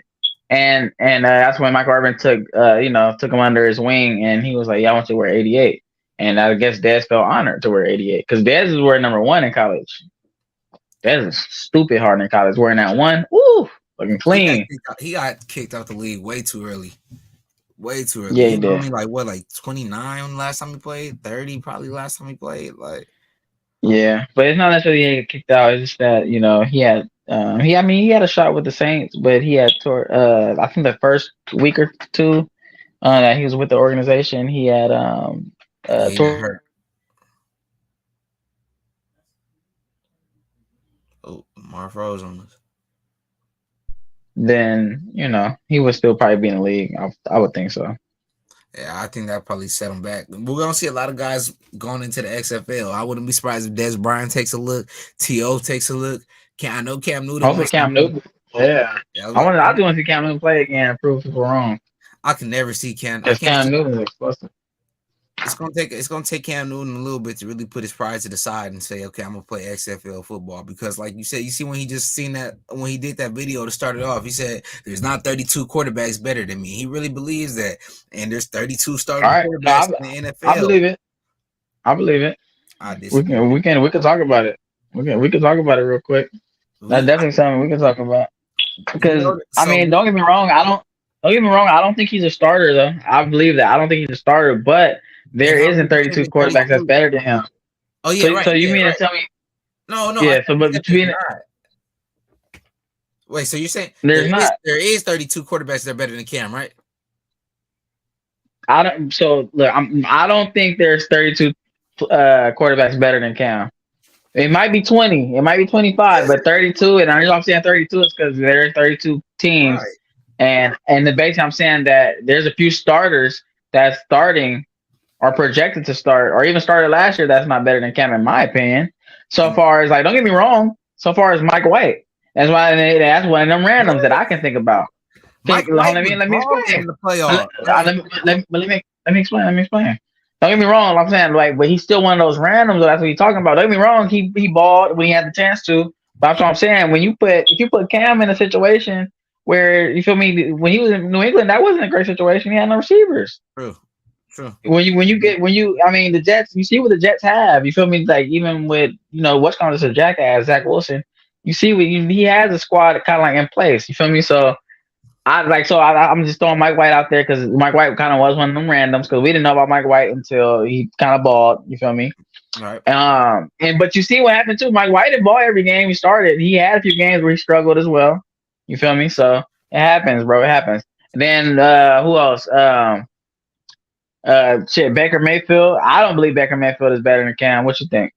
And that's when Michael Irvin took him under his wing, and he was like, "Yeah, I want you to wear 88." And I guess Dez felt honored to wear 88 because Dez is wearing number 1 in college. Dez is stupid hard in college wearing that 1. Ooh, looking clean. He got kicked out the league way too early. Way too early. Yeah, he did. Only like 29 last time he played, 30 probably last time he played. Like, yeah, but it's not necessarily he got kicked out. It's just that he had he had a shot with the Saints, but he had I think the first week or two that he was with the organization, he had he got hurt. Oh, Mar froze on us. Then he would still probably be in the league. I would think so. Yeah, I think that probably set him back. We're gonna see a lot of guys going into the XFL. I wouldn't be surprised if Dez Bryant takes a look, T.O. takes a look. I know Cam Newton. Hopefully Cam Newton. Yeah. I do want to see Cam Newton play again and prove people wrong. I can never see Cam. Cam Newton is explosive. It's gonna take Cam Newton a little bit to really put his pride to the side and say, okay, I'm gonna play XFL football, because like you said, you see when he did that video to start it off, he said there's not 32 quarterbacks better than me. He really believes that, and there's 32 starting quarterbacks in the NFL. I believe it. We can talk about it. We can talk about it real quick. That's definitely something we can talk about. Because don't get me wrong, I don't think he's a starter though. I believe that. I don't think he's a starter, but there isn't 32 quarterbacks that's better than him. Oh yeah, right. So you mean to tell me? No. Yeah. So but between wait, so you're saying there is 32 quarterbacks that are better than Cam, right? I don't. So look, I don't think there's 32 quarterbacks better than Cam. It might be 20, it might be 25, but 32. And the reason I'm saying 32 is because there are 32 teams, right. And the base I'm saying that there's a few starters that's starting or projected to start or even started last year that's not better than Cam, in my opinion. So far as like, don't get me wrong, so far as Mike White, that's one of them randoms that I can think about. Let me explain. Let me explain. Don't get me wrong. I'm saying like, but he's still one of those randoms. That's what he's talking about. Don't get me wrong. He balled when he had the chance to. But that's what I'm saying. If you put Cam in a situation where, you feel me, when he was in New England, that wasn't a great situation. He had no receivers. True. The Jets, you see what the Jets have. You feel me? Like even with what's called as a jackass, Zach Wilson. You see he has a squad kind of like in place. You feel me? So I'm just throwing Mike White out there because Mike White kind of was one of them randoms because we didn't know about Mike White until he kind of balled. You feel me? All right. But you see what happened too. Mike White didn't ball every game he started. He had a few games where he struggled as well. You feel me? So it happens, bro. It happens. And then who else? Baker Mayfield. I don't believe Baker Mayfield is better than Cam. What you think?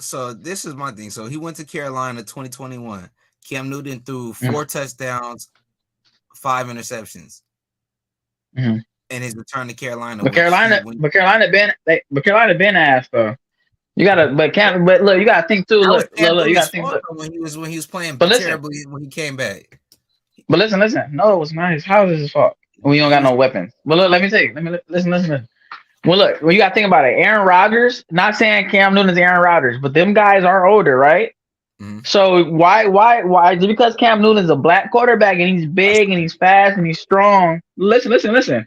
So this is my thing. So he went to Carolina 2021. Cam Newton threw 4 touchdowns, 5 interceptions, in his return to Carolina. But Carolina been ass though. You gotta think too. Look, you gotta think when he was playing terribly when he came back. But listen. No, it was nice. How is his fault? We don't got no weapons. But look, let me tell you. Listen. Well, look, you gotta think about it. Aaron Rodgers. Not saying Cam Newton is Aaron Rodgers, but them guys are older, right? Mm-hmm. So why just because Cam Newton is a black quarterback and he's big and he's fast and he's strong, listen.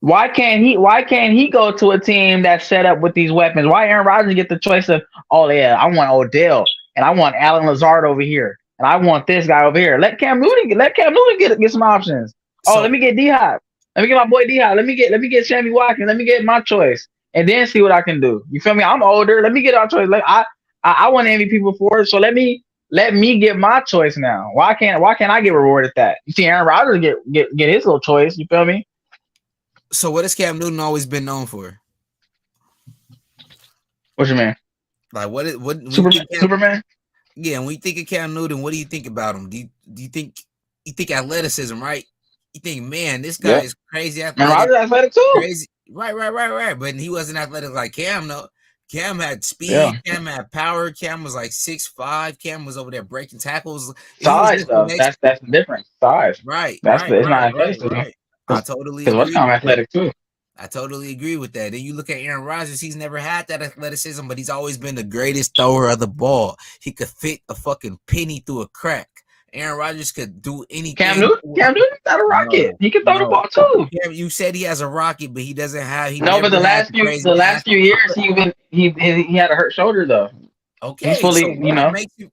Why can't he go to a team that's set up with these weapons? Why Aaron Rodgers get the choice of, oh yeah, I want Odell and I want Allen Lazard over here and I want this guy over here. Let Cam Newton get some options. Let me get D-Hop. Let me get my boy D-Hop. Let me get Sammy Watkins. Let me get my choice. and then see what I can do. You feel me? I'm older. Let me get our choice. I want MVP before, so let me get my choice now. Why can't I get rewarded that? You see, Aaron Rodgers get his little choice. You feel me? So what has Cam Newton always been known for? What you mean? Like what when you Superman? think Cam, Superman? yeah, when you think of Cam Newton, what do you think about him? Do you think athleticism, right? You think, man, this guy Yeah. is crazy And athletic, Rodgers athletic too. crazy. Right. But he wasn't athletic like Cam, though. Cam had Yeah. speed. Cam had power. Cam was like 6'5". Cam was over there breaking tackles. He was Size just the though. next. That's the difference. Size. Right, That's right, the. It's right, not right, athleticism. right. I Because totally what's agree kind of with that. athletic too. I totally agree with that. Then you look at Aaron Rodgers, he's never had that athleticism, but he's always been the greatest thrower of the ball. He could fit a fucking penny through a crack. Aaron Rodgers could do Cam anything. Newton. Cam Newton's not a rocket. No, He can throw the no. ball too. Yeah, you said he has a rocket, but he doesn't have. He No, but never had the the crazy ass. last few years he had a hurt shoulder though. He's Okay, so fully,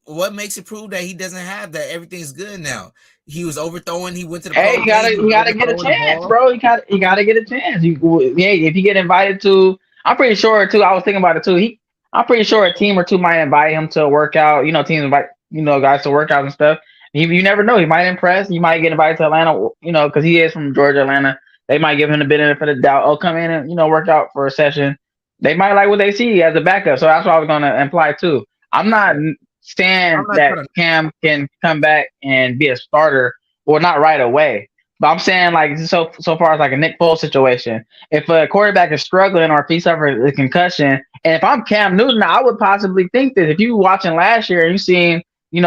what makes it prove that he doesn't have that? Everything's good now. He was overthrowing. He went to the Hey, pro day. He you was gotta get a overthrowing the chance, ball. bro. You gotta get a chance. If you get invited to, I'm pretty sure too. I was thinking about it too. I'm pretty sure a team or two might invite him to a workout. Teams invite guys to workouts and stuff. You never know. He might impress. You might get invited to Atlanta. Because he is from Georgia, Atlanta. They might give him the benefit of the doubt. Oh, come in and work out for a session. They might like what they see as a backup. So that's what I was gonna imply too. I'm not I'm saying not that trying to. Cam can come back and be a starter, or not right away. But I'm saying like so far as like a Nick Foles situation. If a quarterback is struggling or if he suffers a concussion, and if I'm Cam Newton, I would possibly think that if you were watching last year and you seen,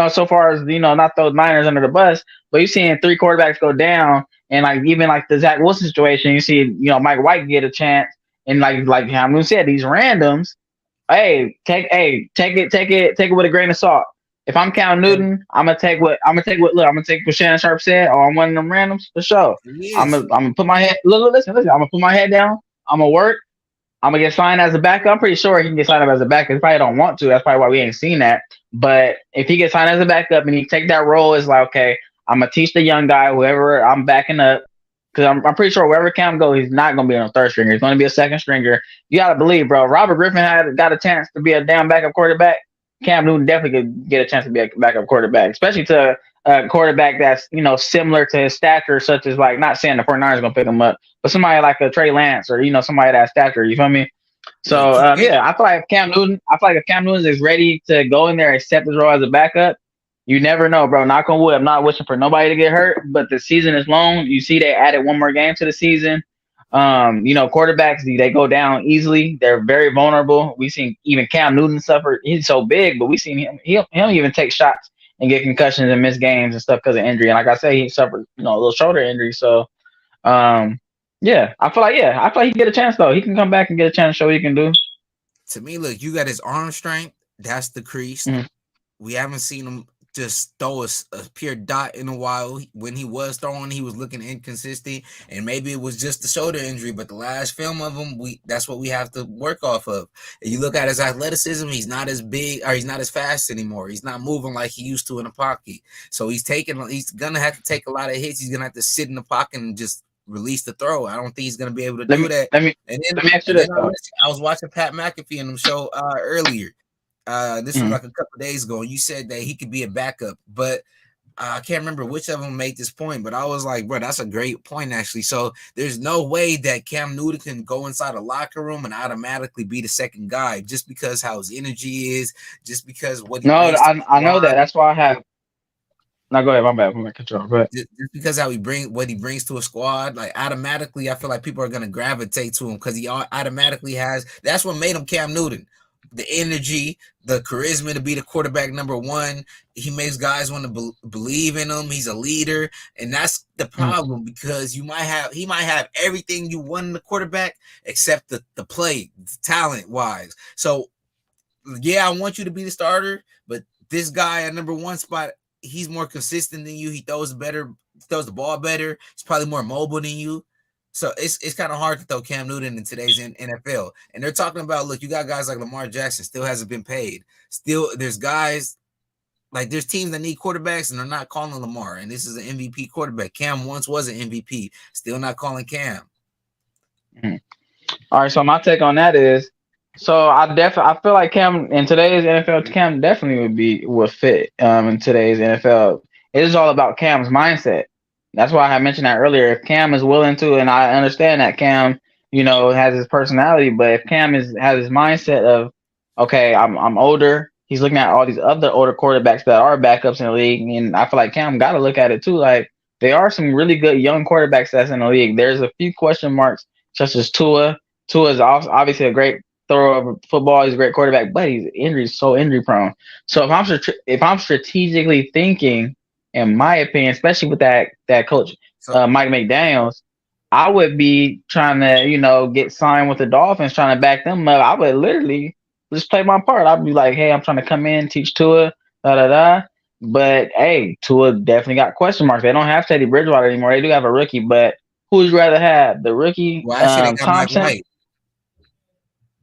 so far as not those Niners under the bus, but you seeing three quarterbacks go down, and like even like the Zach Wilson situation, you see Mike White get a chance, and like Cam Newton said, these randoms. Take it with a grain of salt. If I'm Cam Newton, I'm gonna take what Shannon Sharp said. Oh, I'm one of them randoms for sure. He is. I'm gonna put my head. Listen. I'm gonna put my head down. I'm gonna work. I'm gonna get signed as a backup. I'm pretty sure he can get signed up as a backup. He probably don't want to. That's probably why we ain't seen that. But if he gets signed as a backup and he take that role, it's like, okay, I'm gonna teach the young guy, whoever I'm backing up, because I'm pretty sure wherever Cam goes, he's not gonna be on a third stringer. He's gonna be a second stringer. You gotta believe, bro. Robert Griffin got a chance to be a damn backup quarterback. Cam Newton definitely could get a chance to be a backup quarterback, especially to a quarterback that's similar to his stature, such as like not saying the 49ers are gonna pick him up, but somebody like a Trey Lance or somebody that stature. You feel me? So Look, he can't. I feel like if Cam Newton is ready to go in there and accept his role as a backup, you never know, bro. Knock on wood. I'm not wishing for nobody to get hurt, but the season is long. You see, they added one more game to the season. Quarterbacks they go down easily. They're very vulnerable. We seen even Cam Newton suffer. He's so big, but we seen him. He'll even take shots and get concussions and miss games and stuff because of injury. And like I say, he suffered a little shoulder injury. So I feel like he can get a chance though. He can come back and get a chance to show what he can do. To me, look, you got his arm strength. That's the crease. Mm-hmm. We haven't seen him just throw a pure dot in a while. When he was throwing, he was looking inconsistent, and maybe it was just the shoulder injury. But the last film of him, that's what we have to work off of. And you look at his athleticism; he's not as big or he's not as fast anymore. He's not moving like he used to in the pocket. So he's gonna have to take a lot of hits. He's gonna have to sit in the pocket and just release the throw. I don't think he's gonna be able to do that. Let me ask you this. I was watching Pat McAfee in the show earlier. This was like a couple days ago, and you said that he could be a backup, but I can't remember which of them made this point, but I was like, bro, that's a great point, actually. So there's no way that Cam Newton can go inside a locker room and automatically be the second guy just because how his energy is, just because what he I know that. That's why I have. No, go ahead. My bad. I'm gonna control. But just because what he brings to a squad, like automatically, I feel like people are gonna gravitate to him because he automatically has. That's what made him Cam Newton. The energy, the charisma to be the quarterback number one. He makes guys want to believe in him. He's a leader, and that's the problem because he might have everything you want in the quarterback except the play, talent wise. So, yeah, I want you to be the starter, but this guy at number one spot, he's more consistent than you. He throws the ball better. He's probably more mobile than you. So it's kind of hard to throw Cam Newton in today's NFL. And they're talking about, look, you got guys like Lamar Jackson still hasn't been paid. Still, there's guys like there's teams that need quarterbacks and they're not calling Lamar. And this is an MVP quarterback. Cam once was an MVP. Still not calling Cam. All right, so my take on that is, so I feel like Cam in today's NFL, Cam definitely would fit in today's NFL. It is all about Cam's mindset. That's why I mentioned that earlier. If Cam is willing to, and I understand that Cam, has his personality, but if Cam has his mindset of, okay, I'm older. He's looking at all these other older quarterbacks that are backups in the league, and I feel like Cam got to look at it too. Like there are some really good young quarterbacks that's in the league. There's a few question marks such as Tua. Tua is obviously a great thrower of football. He's a great quarterback, but he's so injury prone. So if I'm strategically thinking, in my opinion, especially with that coach Mike McDaniels, I would be trying to get signed with the Dolphins, trying to back them up. I would literally just play my part. I'd be like, hey, I'm trying to come in, teach Tua, da da da. But hey, Tua definitely got question marks. They don't have Teddy Bridgewater anymore. They do have a rookie, but who would you rather have, the rookie Thompson? Mike White.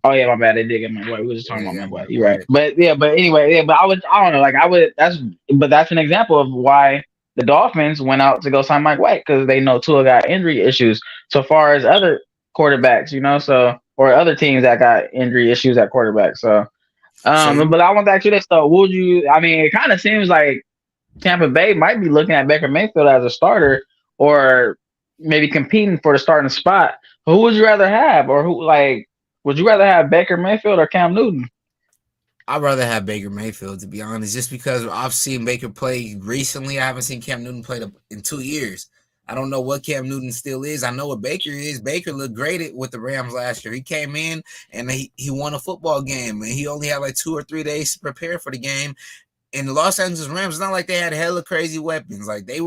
Oh yeah, my bad. They did get Mike White. We were just talking about Mike White. You're right. But anyway, but I don't know. Like that's an example of why the Dolphins went out to go sign Mike White, because they know Tua got injury issues. So far as other quarterbacks, or other teams that got injury issues at quarterback. So, but I want to ask you this though: it kind of seems like Tampa Bay might be looking at Baker Mayfield as a starter, or maybe competing for the starting spot. Who would you rather have, or would you rather have Baker Mayfield or Cam Newton? I'd rather have Baker Mayfield, to be honest, just because I've seen Baker play recently. I haven't seen Cam Newton play in 2 years. I don't know what Cam Newton still is. I know what Baker is. Baker looked great with the Rams last year. He came in and he won a football game, and he only had like 2 or 3 days to prepare for the game. And the Los Angeles Rams, it's not like they had hella crazy weapons. Like they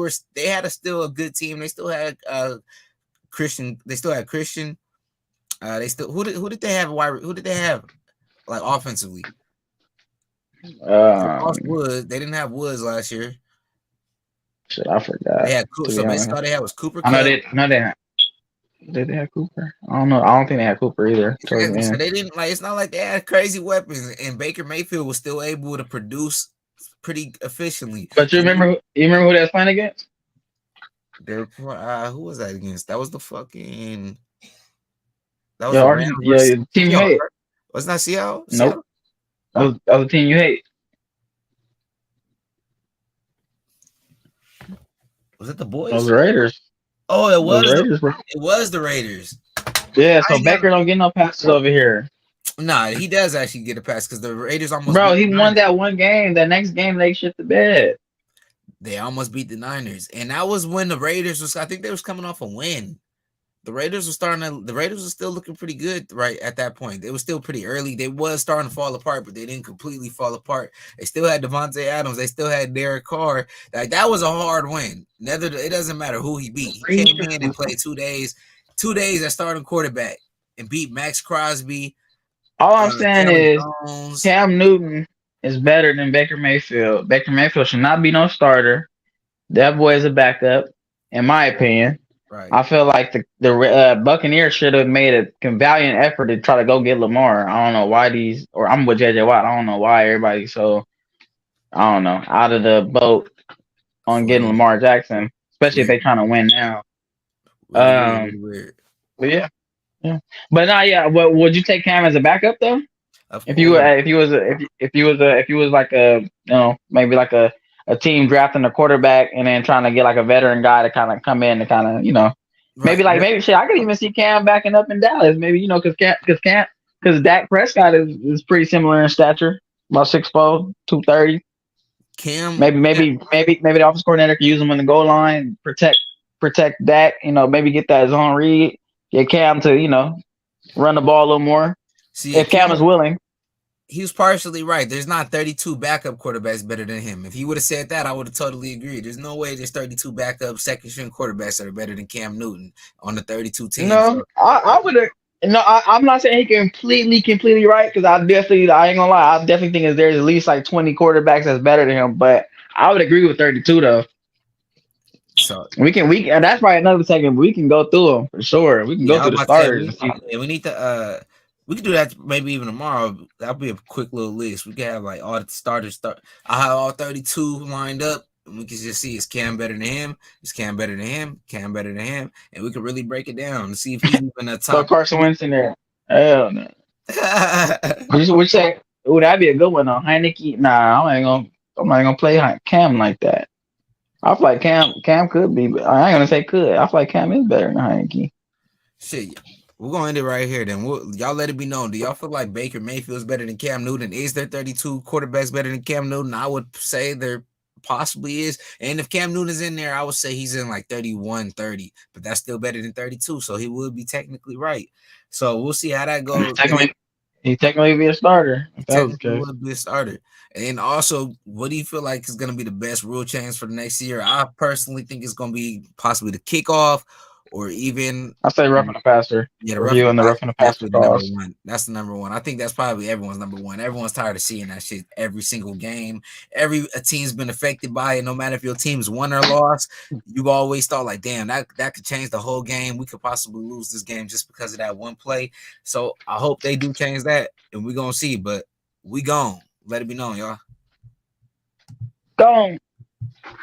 had still a good team. They still had Christian. They still had Christian. They still who did they have? Who did they have like offensively? Woods. They didn't have Woods last year. Shit, I forgot. They had so basically all they had was Cooper. I know they had. Did they have Cooper? I don't know. I don't think they had Cooper either. So they didn't it's not like they had crazy weapons, and Baker Mayfield was still able to produce pretty efficiently. But you remember who they was playing against? Who was that against? That was the fucking. That was the team you hate. Wasn't that Seattle? Nope. That was the team you hate. Was it the boys? Those Raiders. Oh, it was the Raiders, bro. It was the Raiders. Yeah, so Baker don't get no passes over here. Nah, he does actually get a pass because the Raiders almost. Bro, he won that one game. The next game they shit the bed. They almost beat the Niners, and that was when the Raiders was. I think they was coming off a win. The Raiders were still looking pretty good right at that point. It was still pretty early. They was starting to fall apart, but they didn't completely fall apart. They still had Devontae Adams. They still had Derek Carr. That was a hard win. It doesn't matter who he beat. He came in and played 2 days as starting quarterback and beat Max Crosby. All I'm saying is Cam Newton is better than Baker Mayfield. Baker Mayfield should not be no starter. That boy is a backup, in my opinion. Right. I feel like the Buccaneers should have made a valiant effort to try to go get Lamar. I don't know why I'm with JJ Watt. I don't know why everybody's so, I don't know, out of the boat on getting Lamar Jackson, especially if they're trying to win now. Weird. But yeah. But would you take Cam as a backup though? If you was like a maybe like a team drafting a quarterback and then trying to get like a veteran guy to kind of come in and kind of maybe shit. I could even see Cam backing up in Dallas. Maybe because Dak Prescott is pretty similar in stature, about 6'4", 230. Cam maybe the offense coordinator could use him on the goal line, protect Dak. Maybe get that zone read, get Cam to run the ball a little more. See, if Cam is willing. He was partially right. There's not 32 backup quarterbacks better than him. If he would have said that, I would have totally agreed. There's no way there's 32 backup second-string quarterbacks that are better than Cam Newton on the 32 teams. No, I would have. No, I'm not saying he completely right, because I ain't gonna lie. I definitely think there's at least like 20 quarterbacks that's better than him. But I would agree with 32 though. So we and that's probably another second. We can go through them for sure. We can go through the starters. We need to. We could do that maybe even tomorrow. That'll be a quick little list. We could have like all the starters. I'll have all 32 lined up, and we can just see, is Cam better than him? Is Cam better than him? Cam better than him? And we can really break it down and see if he's even a top. So Carson Wentz in there. Hell no. We say, oh, that'd be a good one though. Heineke. Nah, I'm not gonna play Cam like that. I feel like Cam could be, but I ain't gonna say could. I feel like Cam is better than Heineke. Shit, we're gonna end it right here. Then y'all let it be known. Do y'all feel like Baker Mayfield's better than Cam Newton? Is there 32 quarterbacks better than Cam Newton? I would say there possibly is. And if Cam Newton's in there, I would say he's in like 31, 30, but that's still better than 32. So he would be technically right. So we'll see how that goes. He technically be a starter. If that was the Technically case. would be a starter. And then also, what do you feel like is going to be the best rule change for the next year? I personally think it's going to be possibly the kickoff, or even I say roughing the passer. yeah, the Reviewing the roughing the passer definitely the number calls. one. That's the number one. I think that's probably everyone's number one. Everyone's tired of seeing that shit every single game. Every team's been affected by it. No matter if your team's won or lost, you've always thought like, damn, that could change the whole game. We could possibly lose this game just because of that one play. So I hope they do change that, and we're gonna see. But we gone. Let it be known, y'all. Gone.